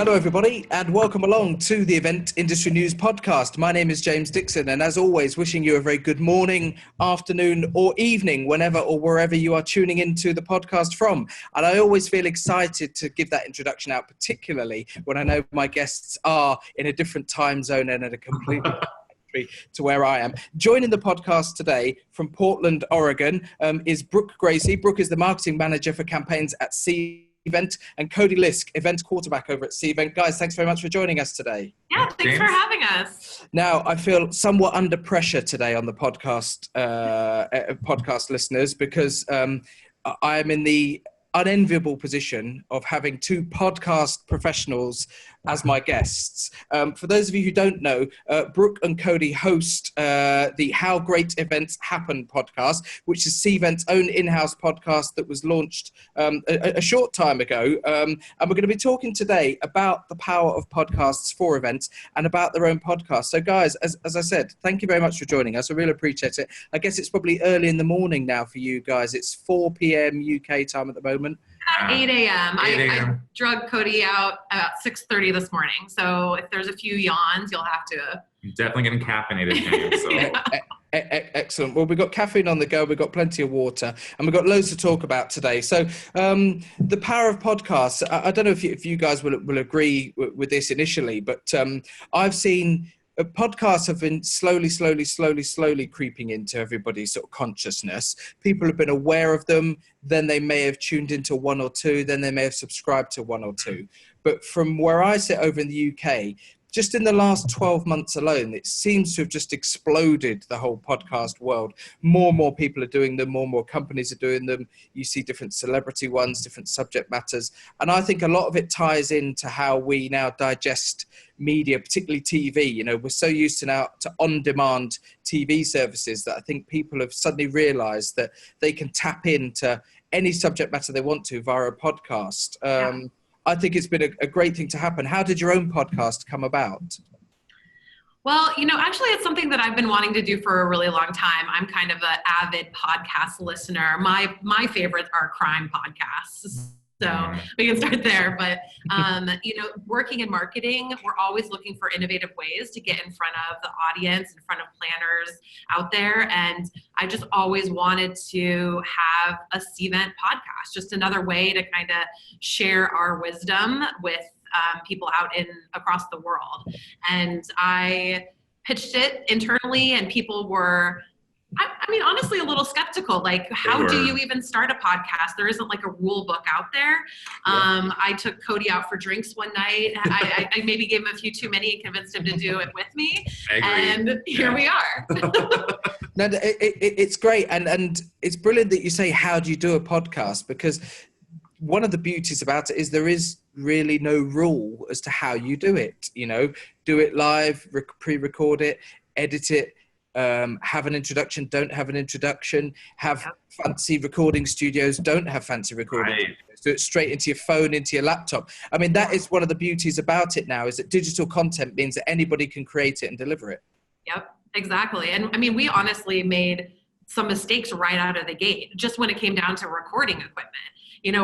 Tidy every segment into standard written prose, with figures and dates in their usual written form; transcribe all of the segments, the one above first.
Hello, everybody, and welcome along to the Event Industry News Podcast. My name is James Dickson, and as always, wishing you a very good morning, afternoon, or evening, whenever or wherever you are tuning into the podcast from. And I always feel excited to give that introduction out, particularly when I know my guests are in a different time zone and at a completely different to where I am. Joining the podcast today from Portland, Oregon, is Brooke Gracey. Brooke is the marketing manager for campaigns at Cvent, and Cody Liskh, event quarterback over at Cvent. Guys, thanks very much for joining us today. Yeah, thanks for having us. Now, I feel somewhat under pressure today on the podcast, podcast listeners, because I am in the unenviable position of having two podcast professionals as my guests. For those of you who don't know, Brooke and Cody host the How Great Events Happen podcast, which is Cvent's own in-house podcast that was launched a short time ago. And we're going to be talking today about the power of podcasts for events and about their own podcast. So guys, as I said, thank you very much for joining us. I really appreciate it. I guess it's probably early in the morning now for you guys. It's 4 p.m. UK time at the moment. At 8 a.m. I drug Cody out about 6:30 this morning. So if there's a few yawns, you'll have to. I'm definitely getting caffeinated, James. So. Yeah. Excellent. Well, we've got caffeine on the go. We've got plenty of water, and we've got loads to talk about today. So the power of podcasts. I don't know if you guys will agree with this initially, but I've seen podcasts have been slowly creeping into everybody's sort of consciousness. People have been aware of them, then they may have tuned into one or two, then they may have subscribed to one or two. But from where I sit over in the UK, just in the last 12 months alone, it seems to have just exploded, the whole podcast world. More and more people are doing them, more and more companies are doing them. You see different celebrity ones, different subject matters. And I think a lot of it ties into how we now digest media, particularly TV. You know, we're so used to now to on-demand TV services that I think people have suddenly realized that they can tap into any subject matter they want to via a podcast. I think it's been a great thing to happen. How did your own podcast come about? Well, actually it's something that I've been wanting to do for a really long time. I'm kind of an avid podcast listener. My favorites are crime podcasts. So we can start there. But, working in marketing, we're always looking for innovative ways to get in front of the audience, in front of planners out there. And I just always wanted to have a Cvent podcast, just another way to kind of share our wisdom with people out across the world. And I pitched it internally, and people were, honestly, a little skeptical. Like, how do you even start a podcast? There isn't like a rule book out there. I took Cody out for drinks one night. I maybe gave him a few too many and convinced him to do it with me. And here we are. No, it's great. And it's brilliant that you say, how do you do a podcast? Because one of the beauties about it is there is really no rule as to how you do it. Do it live, pre-record it, edit it, have an introduction, don't have an introduction, have fancy recording studios, don't have fancy recording studios, do it straight into your phone, into your laptop. I mean, that is one of the beauties about it now, is that digital content means that anybody can create it and deliver it. Yep, exactly. And we honestly made some mistakes right out of the gate, just when it came down to recording equipment.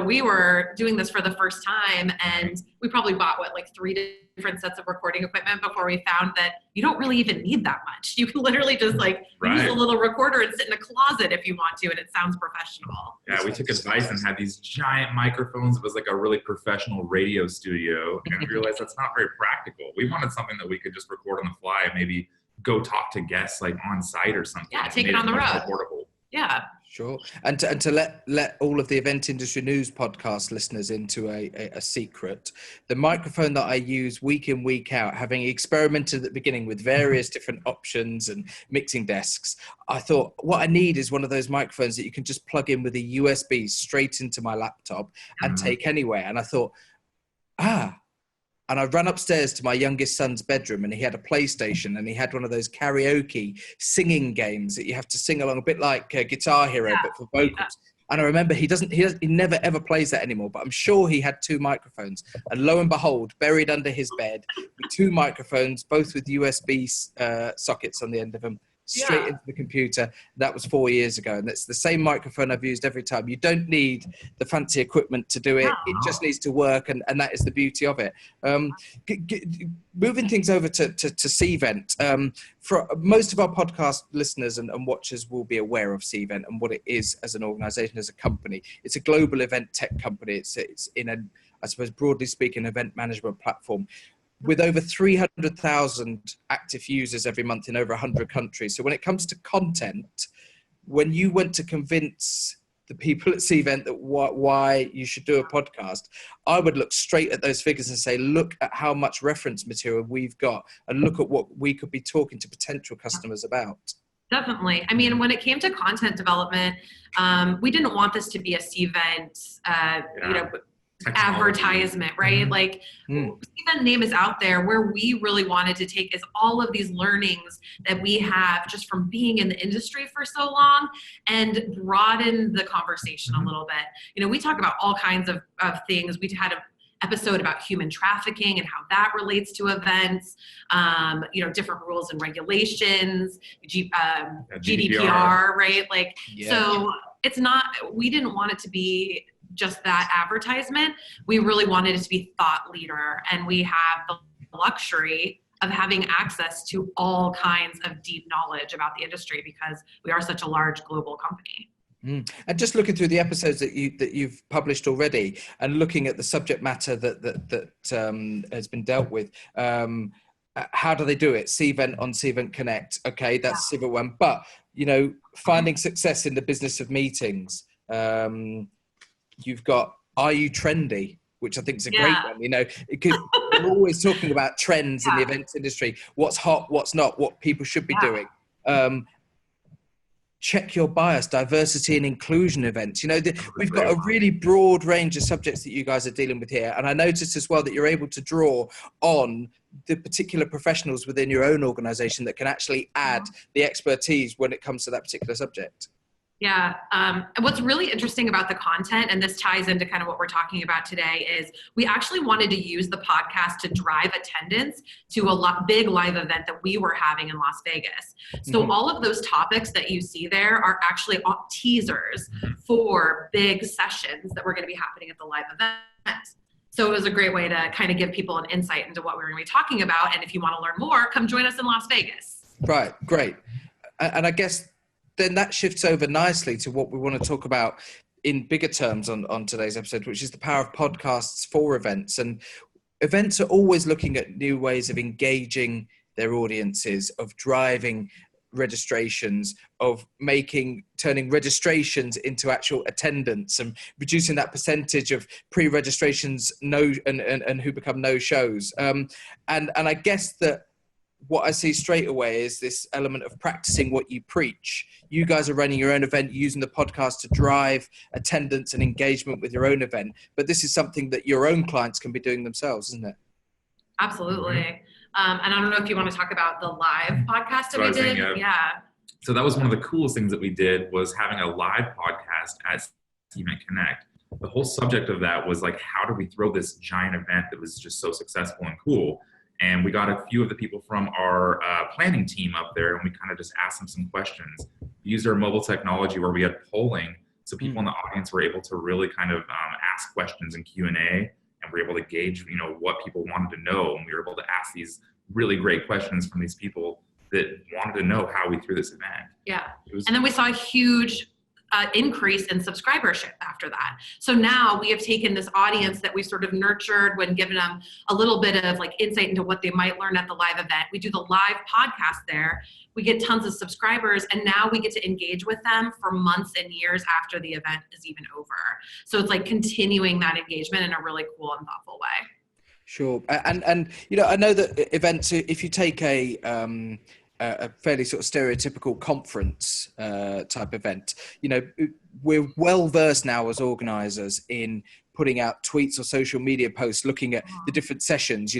We were doing this for the first time, and we probably bought, 3 different sets of recording equipment before we found that you don't really even need that much. You can literally just use a little recorder and sit in a closet if you want to, and it sounds professional. Yeah, we took advice and had these giant microphones. It was like a really professional radio studio, and we realized that's not very practical. We wanted something that we could just record on the fly and maybe go talk to guests on site or something. Yeah, take it on the road. Portable. Yeah. Sure. And to let all of the Event Industry News podcast listeners into a secret, the microphone that I use week in, week out, having experimented at the beginning with various different options and mixing desks, I thought what I need is one of those microphones that you can just plug in with a USB straight into my laptop and take anywhere. And I thought, and I ran upstairs to my youngest son's bedroom, and he had a PlayStation, and he had one of those karaoke singing games that you have to sing along, a bit like Guitar Hero, but for vocals. Yeah. And I remember he never ever plays that anymore, but I'm sure he had 2 microphones. And lo and behold, buried under his bed with 2 microphones, both with USB sockets on the end of them, straight into the computer. That was 4 years ago. And it's the same microphone I've used every time. You don't need the fancy equipment to do it. It just needs to work. And that is the beauty of it. Moving things over to Cvent. For most of our podcast listeners and watchers will be aware of Cvent and what it is as an organization, as a company. It's a global event tech company. It's in a, I suppose, broadly speaking, event management platform with over 300,000 active users every month in over 100 countries. So when it comes to content, when you went to convince the people at Cvent that why you should do a podcast, I would look straight at those figures and say, look at how much reference material we've got and look at what we could be talking to potential customers about. Definitely. I mean, when it came to content development, we didn't want this to be a Cvent, advertisement, right? Like Cvent name is out there. Where we really wanted to take is all of these learnings that we have just from being in the industry for so long and broaden the conversation a little bit. We talk about all kinds of things. We had an episode about human trafficking and how that relates to events, different rules and regulations, GDPR, right? So it's not, we didn't want it to be just that advertisement. We really wanted it to be thought leader, and we have the luxury of having access to all kinds of deep knowledge about the industry because we are such a large global company. And just looking through the episodes that you've published already, and looking at the subject matter that has been dealt with, how do they do it? Cvent on Cvent Connect. Okay, that's Cvent one. But finding success in the business of meetings. You've got, are you trendy? Which I think is a great one, because we're always talking about trends in the events industry, what's hot, what's not, what people should be doing. Check your bias, diversity and inclusion events. We've got a really broad range of subjects that you guys are dealing with here. And I noticed as well that you're able to draw on the particular professionals within your own organization that can actually add the expertise when it comes to that particular subject. Yeah. And what's really interesting about the content, and this ties into kind of what we're talking about today, is we actually wanted to use the podcast to drive attendance to a big live event that we were having in Las Vegas. So all of those topics that you see there are actually teasers for big sessions that were going to be happening at the live event. So it was a great way to kind of give people an insight into what we're going to be talking about. And if you want to learn more, come join us in Las Vegas. Right. Great. And I guess then that shifts over nicely to what we want to talk about in bigger terms on today's episode, which is the power of podcasts for events. And events are always looking at new ways of engaging their audiences, of driving registrations, of turning registrations into actual attendance and reducing that percentage of pre-registrations and who become no-shows. And I guess that what I see straight away is this element of practicing what you preach. You guys are running your own event, using the podcast to drive attendance and engagement with your own event. But this is something that your own clients can be doing themselves, isn't it? Absolutely. And I don't know if you want to talk about the live podcast that we did. So that was one of the coolest things that we did, was having a live podcast at Cvent Connect. The whole subject of that was like, how do we throw this giant event that was just so successful and cool? And we got a few of the people from our planning team up there, and we kind of just asked them some questions. We used our mobile technology where we had polling, so people in the audience were able to really kind of ask questions in Q&A, and we were able to gauge, what people wanted to know. And we were able to ask these really great questions from these people that wanted to know how we threw this event. Yeah. And then we saw a huge increase in subscribership after that. So now we have taken this audience that we sort of nurtured when giving them a little bit of like insight into what they might learn at the live event. We do the live podcast there. We get tons of subscribers, and now we get to engage with them for months and years after the event is even over. So it's like continuing that engagement in a really cool and thoughtful way. Sure. And I know that events, if you take a fairly sort of stereotypical conference type event, we're well versed now as organizers in putting out tweets or social media posts, looking at the different sessions,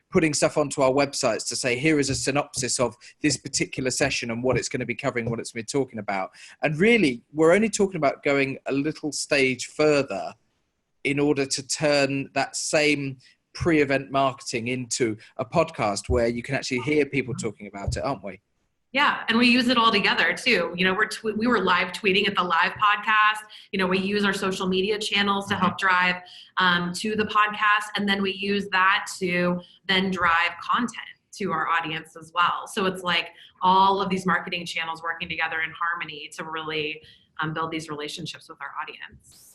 putting stuff onto our websites to say, here is a synopsis of this particular session and what it's going to be covering, what it's going to be talking about. And really, we're only talking about going a little stage further in order to turn that same pre-event marketing into a podcast where you can actually hear people talking about it, aren't we? Yeah, and we use it all together too. You know, we were live tweeting at the live podcast. You know, we use our social media channels to help drive to the podcast, and then we use that to then drive content to our audience as well. So it's like all of these marketing channels working together in harmony to really build these relationships with our audience.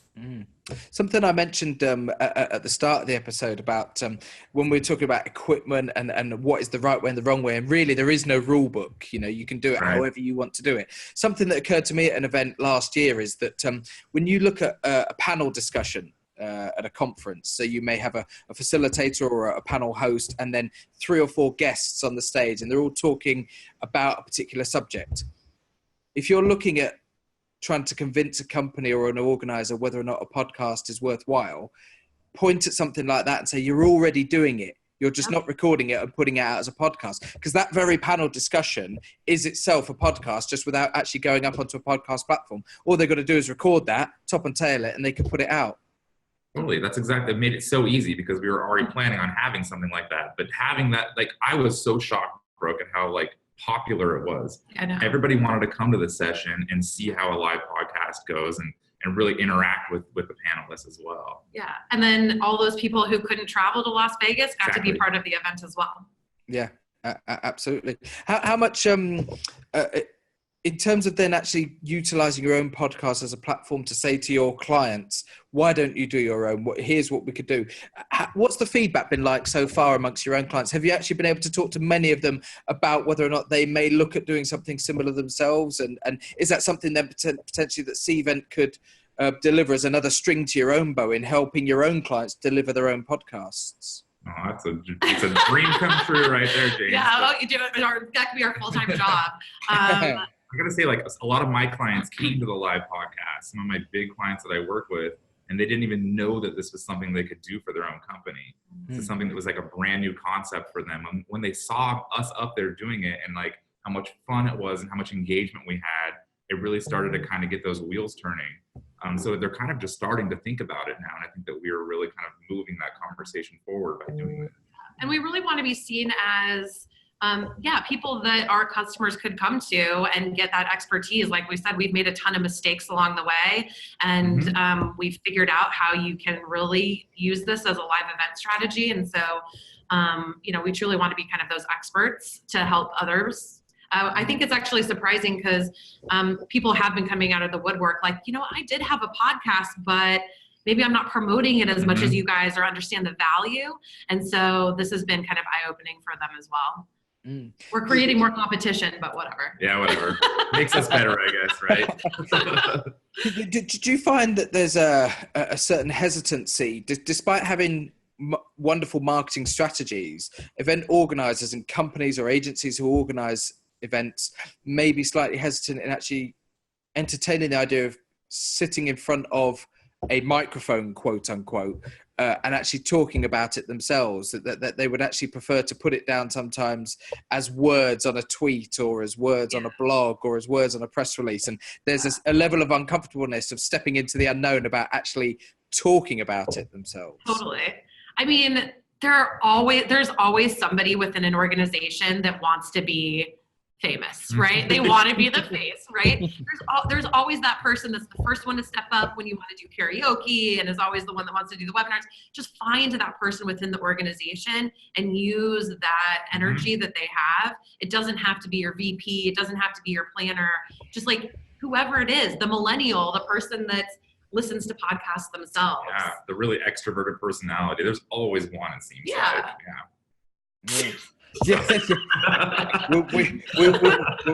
Something I mentioned at the start of the episode about when we're talking about equipment and what is the right way and the wrong way, and really there is no rule book. You know, you can do it however you want to do it. Something that occurred to me at an event last year is that when you look at a panel discussion at a conference, so you may have a facilitator or a panel host and then 3 or 4 guests on the stage, and they're all talking about a particular subject. If you're looking at trying to convince a company or an organizer whether or not a podcast is worthwhile, point at something like that and say, you're already doing it. You're just not recording it and putting it out as a podcast. Because that very panel discussion is itself a podcast, just without actually going up onto a podcast platform. All they've got to do is record that, top and tail it, and they can put it out. Totally. That's exactly, it made it so easy because we were already planning on having something like that. But having that, like, I was so shocked, Brooke, at how, like, popular it was. I know. Everybody wanted to come to the session and see how a live podcast goes and really interact with the panelists as well. Yeah. And then all those people who couldn't travel to Las Vegas got to be part of the event as well. Yeah, absolutely. How much, in terms of then actually utilizing your own podcast as a platform to say to your clients, why don't you do your own? Here's what we could do. What's the feedback been like so far amongst your own clients? Have you actually been able to talk to many of them about whether or not they may look at doing something similar themselves? And is that something then potentially that Cvent could deliver as another string to your own bow in helping your own clients deliver their own podcasts? Oh, it's a dream come true right there, James. Yeah, well, you do it. That could be our full-time job. I gotta say, like, a lot of my clients came to the live podcast, some of my big clients that I work with, and they didn't even know that this was something they could do for their own company. This is something that was like a brand new concept for them. And when they saw us up there doing it and like how much fun it was and how much engagement we had, it really started to kind of get those wheels turning. So they're kind of just starting to think about it now. And I think that we are really kind of moving that conversation forward by doing it. And we really want to be seen as people that our customers could come to and get that expertise. Like we said, we've made a ton of mistakes along the way, and we've figured out how you can really use this as a live event strategy. And so, we truly want to be kind of those experts to help others. I think it's actually surprising because people have been coming out of the woodwork like, I did have a podcast, but maybe I'm not promoting it as much as you guys or understand the value. And so this has been kind of eye-opening for them as well. We're creating more competition, but whatever. Yeah, whatever. Makes us better, I guess, right? Did you find that there's a certain hesitancy, despite having wonderful marketing strategies, event organizers and companies or agencies who organize events may be slightly hesitant in actually entertaining the idea of sitting in front of a microphone, quote unquote, and actually talking about it themselves, that they would actually prefer to put it down sometimes as words on a tweet or as words on a blog or as words on a press release. And there's a level of uncomfortableness of stepping into the unknown about actually talking about it themselves. Totally. I mean, there's always somebody within an organization that wants to be famous, right? They want to be the face, right? There's always that person that's the first one to step up when you want to do karaoke and is always the one that wants to do the webinars. Just find that person within the organization and use that energy that they have. It doesn't have to be your VP. It doesn't have to be your planner. Just like whoever it is, the millennial, the person that listens to podcasts themselves. Yeah, the really extroverted personality. There's always one, it seems like. Yeah.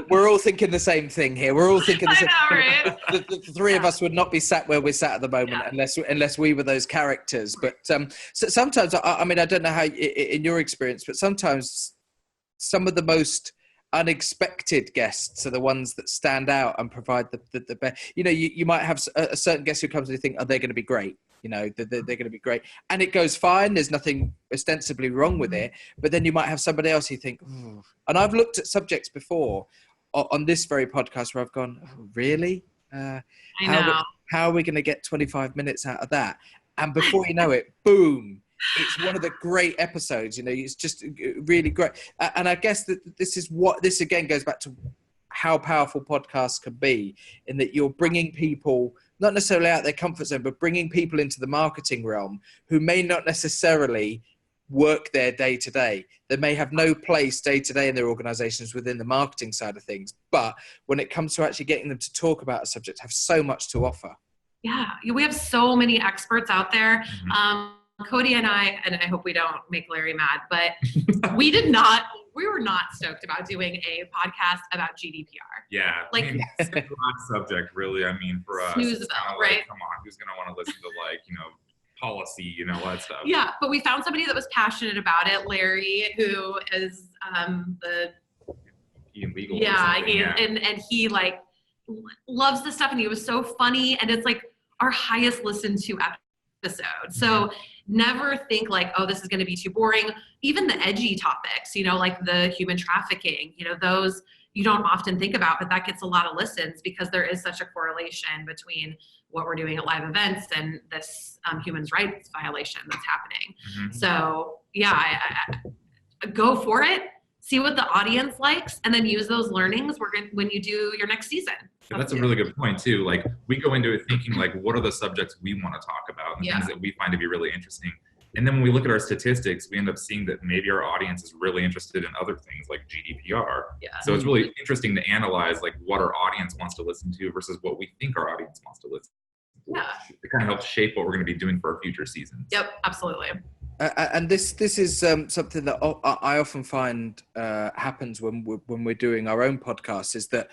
We're all thinking the same thing here. We're all thinking the same. I know, right? The three of us would not be sat where we're sat at the moment unless we were those characters. But so sometimes, I mean, I don't know how in your experience, but sometimes some of the most unexpected guests are the ones that stand out and provide the best. You might have a certain guest who comes and you think, oh, they're going to be great. They're going to be great. And it goes fine. There's nothing ostensibly wrong with it. But then you might have somebody else you think, ooh. And I've looked at subjects before on this very podcast where I've gone, oh, really? I know. How are we going to get 25 minutes out of that? And before you know it, boom, it's one of the great episodes. It's just really great. And I guess that this again goes back to how powerful podcasts can be, in that you're bringing people not necessarily out their comfort zone, but bringing people into the marketing realm who may not necessarily work there day to day. They may have no place day to day in their organizations within the marketing side of things, but when it comes to actually getting them to talk about a subject, have so much to offer. Yeah, we have so many experts out there. Cody and I hope we don't make Larry mad, but we were not stoked about doing a podcast about GDPR. Yeah, like it's a broad subject, really. I mean, for us, it's kind of right? Come on, who's going to want to listen to policy, all that stuff. Yeah, but we found somebody that was passionate about it, Larry, who is the legal. Yeah, and he loves this stuff, and he was so funny, and it's our highest listened to episode. So never think oh, this is going to be too boring. Even the edgy topics, like the human trafficking, those you don't often think about, but that gets a lot of listens because there is such a correlation between what we're doing at live events and this human rights violation that's happening. So yeah, I go for it. See what the audience likes, and then use those learnings when you do your next season. That's a really good point too. We go into it thinking what are the subjects we want to talk about, and things that we find to be really interesting. And then when we look at our statistics, we end up seeing that maybe our audience is really interested in other things like GDPR. Yeah. So it's really interesting to analyze what our audience wants to listen to versus what we think our audience wants to listen to. Yeah. It kind of helps shape what we're going to be doing for our future seasons. Yep, absolutely. And this is something that I often find happens when we're doing our own podcasts, is that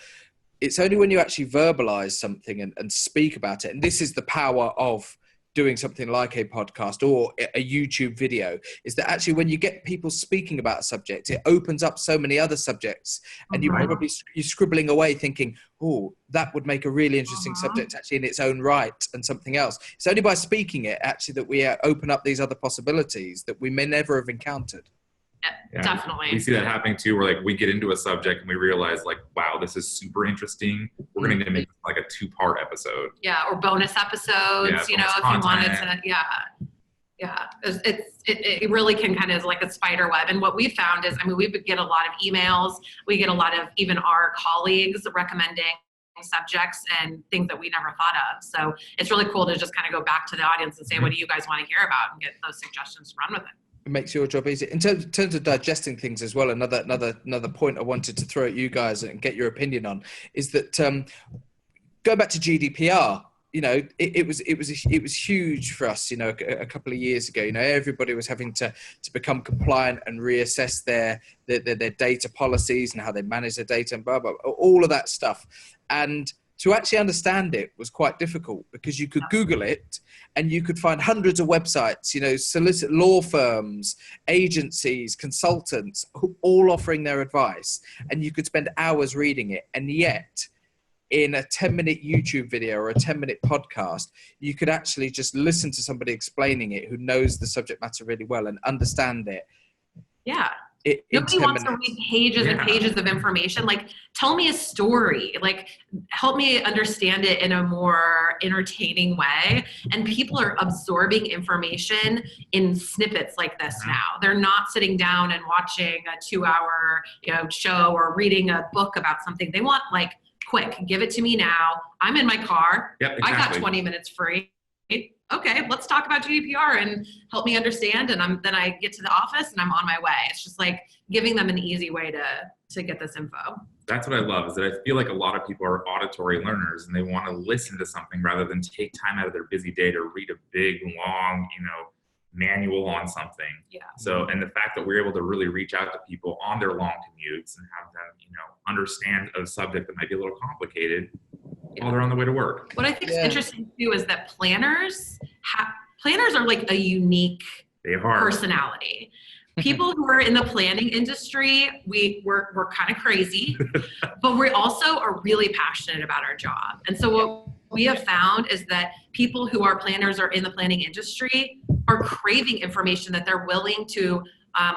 it's only when you actually verbalize something and speak about it. And this is the power of doing something like a podcast or a YouTube video, is that actually when you get people speaking about a subject, it opens up so many other subjects, and you're scribbling away thinking, oh, that would make a really interesting subject actually in its own right, and something else. It's only by speaking it actually that we open up these other possibilities that we may never have encountered. Yeah, definitely. We see that happening too, where we get into a subject and we realize wow, this is super interesting. We're going to make a 2-part episode. Yeah, or bonus episodes, if you wanted to. Yeah. It really can kind of a spider web. And what we found is, we get a lot of emails. We get a lot of even our colleagues recommending subjects and things that we never thought of. So it's really cool to just kind of go back to the audience and say, what do you guys want to hear about, and get those suggestions to run with it. It makes your job easier. In terms of digesting things as well, another point I wanted to throw at you guys and get your opinion on is that going back to GDPR, it was huge for us, a couple of years ago. Everybody was having to become compliant and reassess their data policies and how they manage their data and blah, blah, blah, all of that stuff. And to actually understand it was quite difficult, because you could Google it and you could find hundreds of websites, solicit law firms, agencies, consultants, all offering their advice. And you could spend hours reading it. And yet in a 10-minute YouTube video or a 10-minute podcast, you could actually just listen to somebody explaining it who knows the subject matter really well and understand it. Yeah. Nobody wants to read pages and pages of information. Tell me a story. Help me understand it in a more entertaining way. And people are absorbing information in snippets like this now. They're not sitting down and watching a 2-hour show or reading a book about something. They want quick, give it to me now. I'm in my car. Yep, exactly. I got 20 minutes free. Okay, let's talk about GDPR and help me understand. And then I get to the office and I'm on my way. It's just giving them an easy way to get this info. That's what I love, is that I feel a lot of people are auditory learners and they want to listen to something rather than take time out of their busy day to read a big, long, manual on something. Yeah. So, and the fact that we're able to really reach out to people on their long commutes and have them, understand a subject that might be a little complicated while they're on the way to work. What I think is interesting too is that planners are a unique personality. People who are in the planning industry, we're kind of crazy, but we also are really passionate about our job. And so what we have found is that people who are planners or in the planning industry are craving information that they're willing to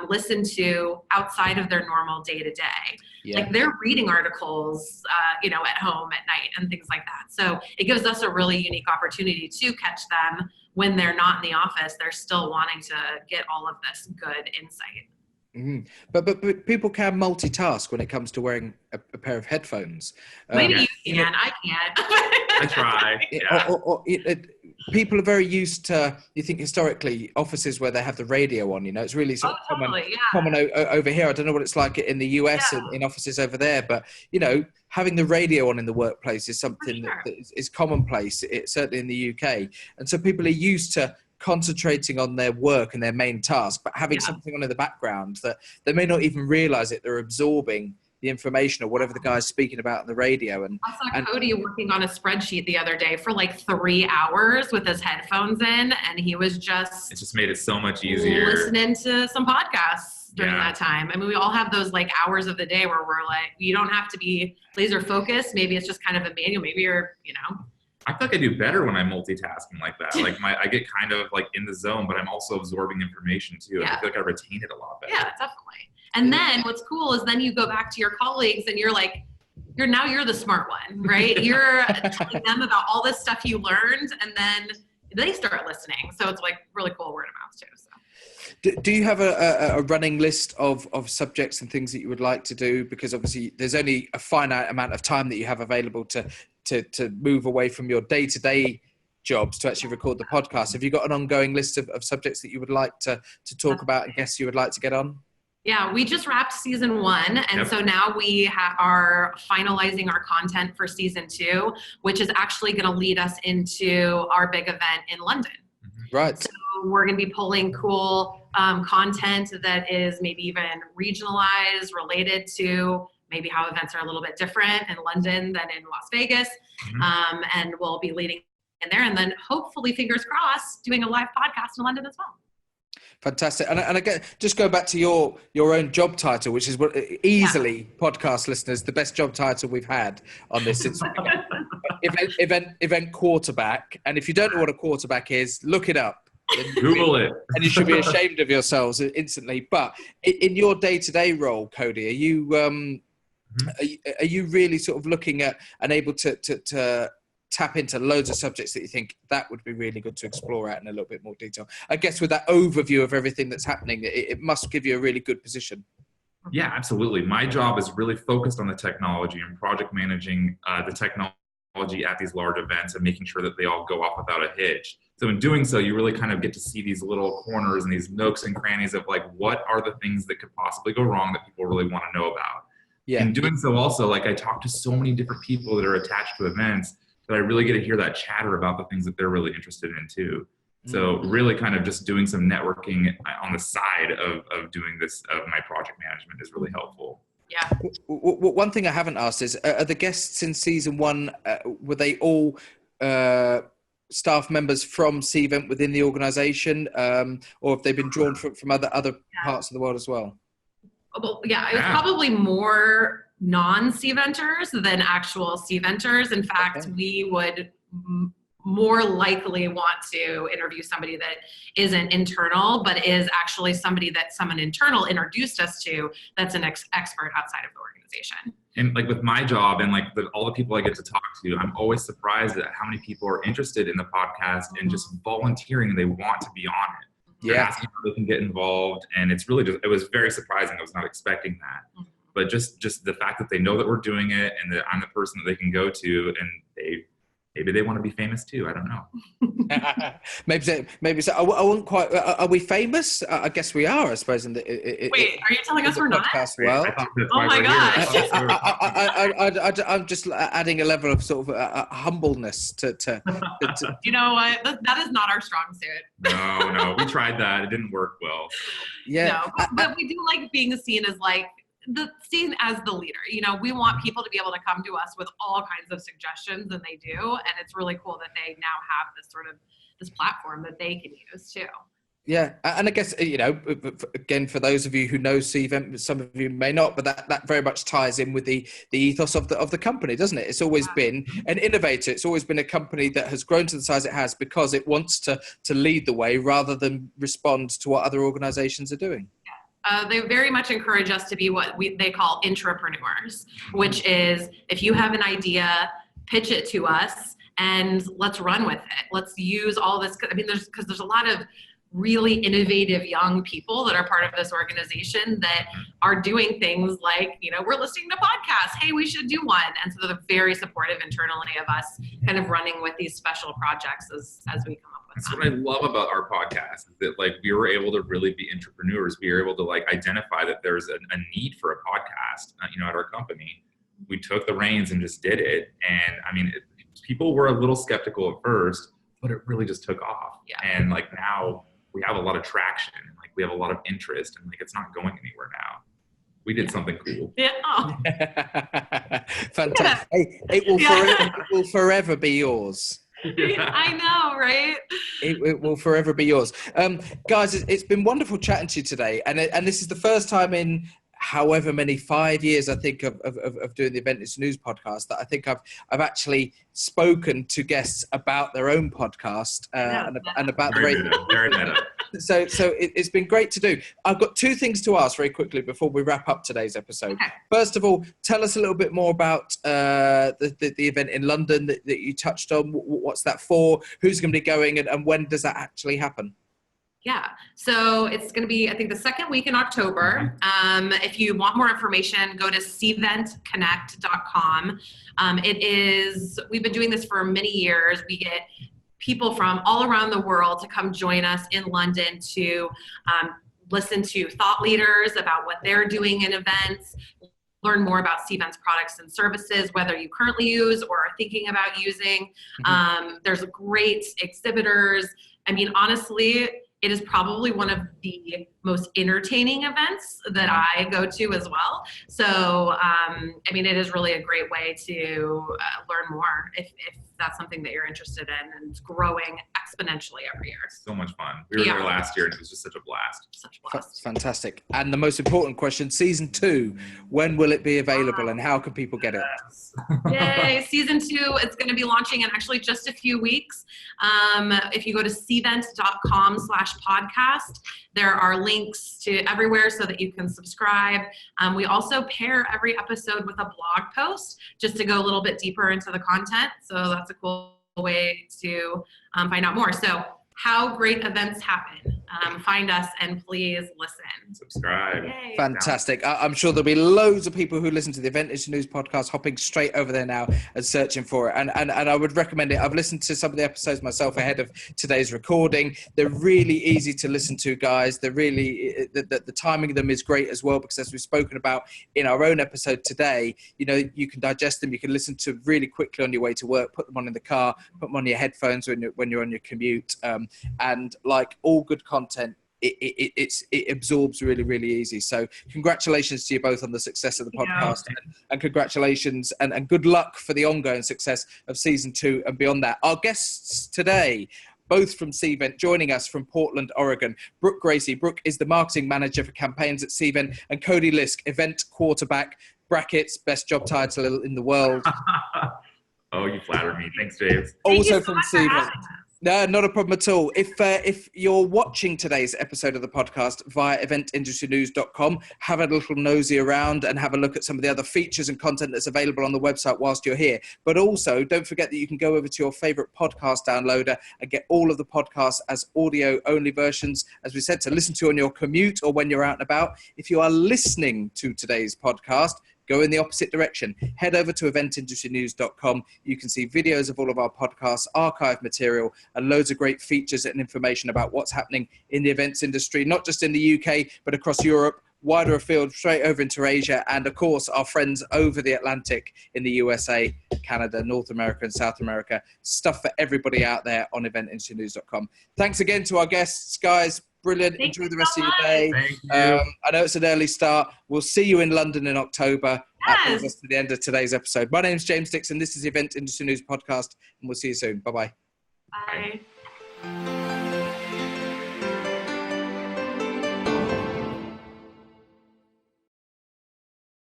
listen to outside of their normal day-to-day. Yeah. They're reading articles, at home at night and things like that. So it gives us a really unique opportunity to catch them when they're not in the office, they're still wanting to get all of this good insight. Mm-hmm. But people can multitask when it comes to wearing a pair of headphones. Maybe you can. I can't. I try. Yeah. People are very used to, you think historically, offices where they have the radio on, it's really sort of common over here. I don't know what it's like in the US in offices over there, but, having the radio on in the workplace is something that is commonplace, certainly in the UK. And so people are used to concentrating on their work and their main task, but having something on in the background that they may not even realize it, they're absorbing the information or whatever the guy's speaking about on the radio. And I saw Cody working on a spreadsheet the other day for like 3 hours with his headphones in, and he was it just made it so much easier listening to some podcasts during that time. I mean, we all have those like hours of the day where we're like, you don't have to be laser focused. Maybe it's just kind of a manual. Maybe you're, I feel like I do better when I'm multitasking like that. Like I get kind of like in the zone, but I'm also absorbing information too. I feel like I retain it a lot better. Yeah, definitely. And then what's cool is then you go back to your colleagues and you're like, you're the smart one, right? You're telling them about all this stuff you learned, and then they start listening. So it's like really cool word of mouth too. So. Do you have a running list of subjects and things that you would like to do? Because obviously there's only a finite amount of time that you have available to move away from your day-to-day jobs to actually record the podcast. Have you got an ongoing list of subjects that you would like to talk about and guests you would like to get on? Yeah, we just wrapped season 1. And so now we are finalizing our content for season 2, which is actually going to lead us into our big event in London. Right. So we're going to be pulling cool content that is maybe even regionalized, related to maybe how events are a little bit different in London than in Las Vegas. And we'll be leading in there. And then hopefully, fingers crossed, doing a live podcast in London as well. Fantastic. And again, just go back to your own job title, which is what easily podcast listeners, the best job title we've had on this. It's event quarterback. And if you don't know what a quarterback is, look it up. Google it. And you should be ashamed of yourselves instantly. But in your day-to-day role, Cody, are you really sort of looking at and able to tap into loads of subjects that you think that would be really good to explore out in a little bit more detail? I guess with that overview of everything that's happening, it must give you a really good position. Yeah, absolutely. My job is really focused on the technology and project managing the technology at these large events and making sure that they all go off without a hitch. So in doing so, you really kind of get to see these little corners and these nooks and crannies of like, what are the things that could possibly go wrong that people really want to know about? Yeah. In doing so also, like I talk to so many different people that are attached to events that I really get to hear that chatter about the things that they're really interested in too. So really kind of just doing some networking on the side of doing this, of my project management is really helpful. Yeah. One thing I haven't asked is, are the guests in season 1, were they all staff members from Cvent within the organization, or have they been drawn from other parts of the world as well? Well, yeah, it was probably more non-Cventers than actual Cventers. In fact, we would more likely want to interview somebody that isn't internal, but is actually somebody that someone internal introduced us to that's an expert outside of the organization. And like with my job and like all the people I get to talk to, I'm always surprised at how many people are interested in the podcast and just volunteering and they want to be on it. They're asking how they can get involved. And it's really it was very surprising. I was not expecting that. But just the fact that they know that we're doing it and that I'm the person that they can go to, and maybe they want to be famous too. I don't know. maybe so. I wouldn't quite. Are we famous? I guess we are. I suppose. Wait, are you telling us we're not? Well, oh my gosh! I'm just adding a level of sort of humbleness to. You know what? That is not our strong suit. No, we tried that. It didn't work well. Yeah, no, but we do like being seen as seen as the leader. We want people to be able to come to us with all kinds of suggestions, and they do. And it's really cool that they now have this platform that they can use too. Yeah, and I guess, again, for those of you who know Cvent, some of you may not, but that very much ties in with the ethos of the company, doesn't it? It's always been an innovator. It's always been a company that has grown to the size it has because it wants to lead the way rather than respond to what other organizations are doing. They very much encourage us to be what they call intrapreneurs, which is if you have an idea, pitch it to us, and let's run with it. Let's use all this. I mean, there's a lot of really innovative young people that are part of this organization that are doing things like, we're listening to podcasts. Hey, we should do one. And so they're very supportive internally of us kind of running with these special projects as we come up with them. That's what I love about our podcast is that we were able to really be entrepreneurs. We were able to identify that there's a need for a podcast, at our company. We took the reins and just did it. And I mean, people were a little skeptical at first, but it really just took off. Yeah. And now we have a lot of traction, and we have a lot of interest, and it's not going anywhere now. We did something cool. Yeah. Oh. Fantastic. Yeah. Hey, it will forever be yours. I know, right? It will forever be yours. Guys, it's been wonderful chatting to you today. And this is the first time in however many 5 years, I think, of doing the Event Industry News podcast that I think I've actually spoken to guests about their own podcast and about very the radio. Very meta. So it's been great to do. I've got two things to ask very quickly before we wrap up today's episode. Okay. First of all, tell us a little bit more about the event in London that you touched on. What's that for? Who's going to be going, and when does that actually happen? Yeah, so it's going to be, I think, the second week in October. If you want more information, go to cventconnect.com. We've been doing this for many years. We get people from all around the world to come join us in London to listen to thought leaders about what they're doing in events, learn more about Cvent's products and services, whether you currently use or are thinking about using. There's great exhibitors. I mean, honestly, it is probably one of the most entertaining events that I go to as well. So, it is really a great way to learn more if that's something that you're interested in, and it's growing exponentially every year. So much fun. We were there last year, and it was just such a blast. Such a blast. Fantastic. And the most important question, season 2, when will it be available and how can people get it? Yay, season 2, it's going to be launching in actually just a few weeks. If you go to cvent.com/podcast, there are links to everywhere so that you can subscribe. We also pair every episode with a blog post just to go a little bit deeper into the content. So that's a cool way to find out more. So how great events happen. Find us and please listen. Subscribe. Yay. Fantastic. I'm sure there'll be loads of people who listen to the Event Industry News podcast hopping straight over there now and searching for it. And I would recommend it. I've listened to some of the episodes myself ahead of today's recording. They're really easy to listen to, guys. They're really, the timing of them is great as well, because as we've spoken about in our own episode today, you can digest them. You can listen to really quickly on your way to work, put them on in the car, put them on your headphones when you're on your commute. And like all good content, it absorbs really, really easy. So congratulations to you both on the success of the podcast, and congratulations and good luck for the ongoing success of season 2 and beyond that. Our guests today, both from Cvent, joining us from Portland, Oregon, Brooke Gracey. Brooke is the marketing manager for campaigns at Cvent, and Cody Liskh, event quarterback, brackets, best job title in the world. Oh, you flatter me. Thanks, James. Also from Cvent. No, not a problem at all. If you're watching today's episode of the podcast via eventindustrynews.com, have a little nosy around and have a look at some of the other features and content that's available on the website whilst you're here. But also, don't forget that you can go over to your favorite podcast downloader and get all of the podcasts as audio-only versions, as we said, to listen to on your commute or when you're out and about. If you are listening to today's podcast, go in the opposite direction. Head over to eventindustrynews.com. You can see videos of all of our podcasts, archive material, and loads of great features and information about what's happening in the events industry, not just in the UK, but across Europe, wider afield, straight over into Asia, and of course, our friends over the Atlantic in the USA, Canada, North America, and South America. Stuff for everybody out there on eventindustrynews.com. Thanks again to our guests, guys. Brilliant. Enjoy the rest of your day. Thank you. I know it's an early start. We'll see you in London in October. Yes. That brings us to the end of today's episode. My name's James Dickson. This is the Event Industry News Podcast, and we'll see you soon. Bye-bye. Bye.